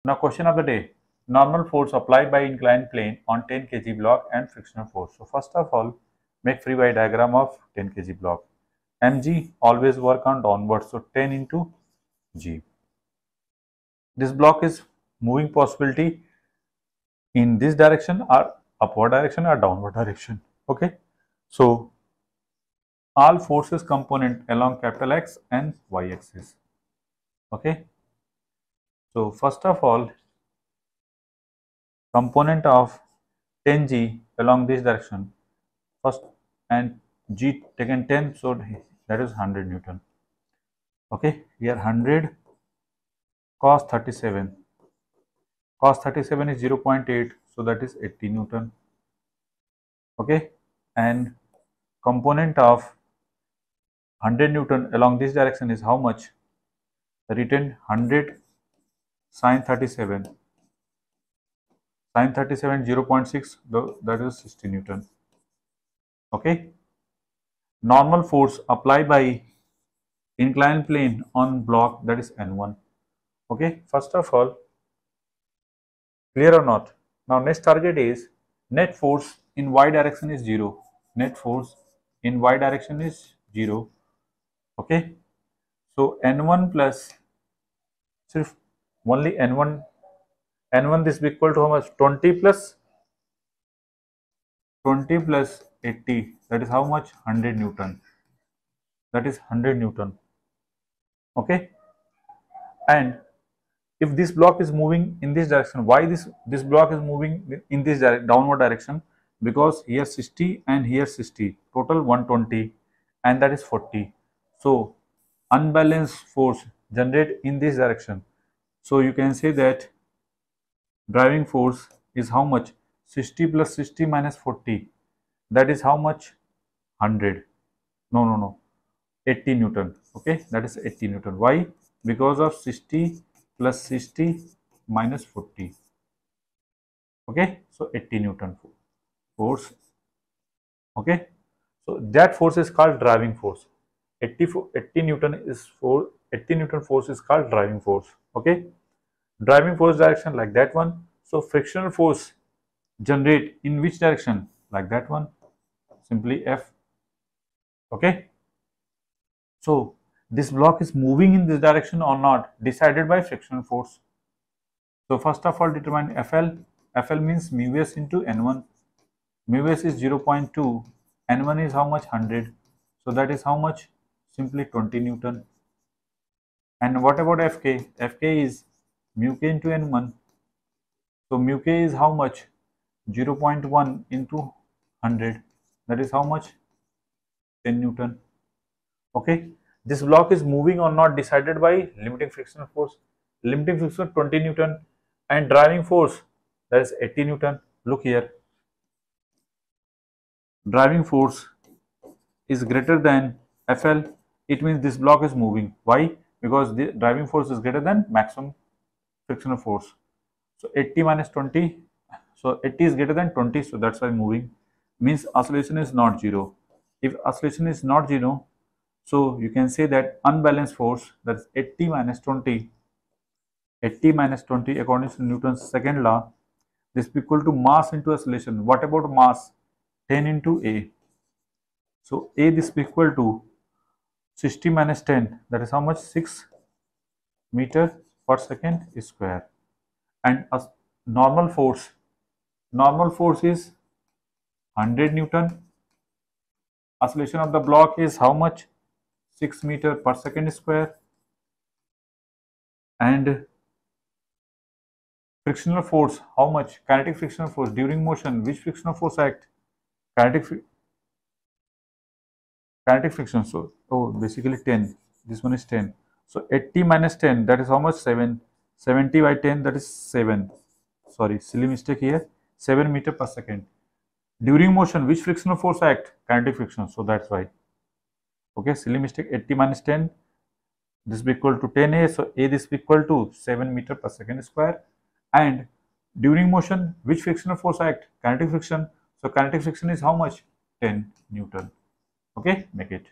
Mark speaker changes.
Speaker 1: Now question of the day. Normal force applied by inclined plane on 10 kg block and frictional force. So first of all, make free body diagram of 10 kg block. mg always work on downward, so 10 into g. This block is moving possibility in this direction or upward direction or downward direction. Okay, so all forces component along capital X and Y axis. Okay, so first of all, component of 10g along this direction first, and g taken 10, so that is 100 Newton. Okay, here 100 cos 37. Cos 37 is 0.8, so that is 80 Newton. Okay, and component of 100 Newton along this direction is how much? Written 100 sin 37. Sin 37 0.6, that is 60 Newton. Okay, normal force applied by inclined plane on block, that is N1. Okay, first of all, clear or not? Now next target is net force in y direction is 0. Net force in y direction is 0. Okay, so N1 plus sirf only N1 this is equal to how much? 20 plus 80, that is how much? 100 Newton. That is 100 Newton. Okay, and if this block is moving in this direction, why this block is moving in this downward direction? Because here 60 and here 60, total 120, and that is 40. So unbalanced force generate in this direction. So you can say that driving force is how much? 60 plus 60 minus 40, that is how much? 100. No, 80 Newton. Okay, that is 80 Newton. Why? Because of 60 plus 60 minus 40. Okay, so 80 Newton force. Okay, so that force is called driving force. 80 Newton is 80 Newton force is called driving force. Okay, driving force direction like that one. So frictional force generate in which direction? Like that one, simply F. Okay, so this block is moving in this direction or not, decided by frictional force. So first of all, determine FL. FL means mu s into N1. Mu s is 0.2, N1 is how much? 100. So that is how much? Simply 20 Newton. And what about Fk? Fk is mu k into N1. So mu k is how much? 0.1 into 100. That is how much? 10 Newton. Okay, this block is moving or not decided by limiting frictional force. Limiting friction 20 Newton and driving force, that is 80 Newton. Look here, driving force is greater than FL. It means this block is moving. Why? Because the driving force is greater than maximum frictional force. So 80 minus 20, so 80 is greater than 20, so that's why moving. Means oscillation is not zero. If oscillation is not zero, so you can say that unbalanced force, that is 80 minus 20. 80 minus 20 according to Newton's second law, this is equal to mass into acceleration. What about mass? 10 into A. So A, this is equal to 60 minus 10, that is how much? 6 meter per second square. And a normal force is 100 Newton. Acceleration of the block is how much? 6 meter per second square. And frictional force, how much? Kinetic frictional force during motion. Which frictional force act? Kinetic friction. So, basically 10. This one is 10. So 80 minus 10, that is how much? 7. 70 by 10, that is 7. Sorry, silly mistake here. 7 meter per second. During motion, which frictional force act? Kinetic friction. So that's why. Okay, silly mistake. 80 minus 10, this is equal to 10A. So A, this is equal to 7 meter per second square. And during motion, which frictional force act? Kinetic friction. So kinetic friction is how much? 10 Newton. Okay, make it.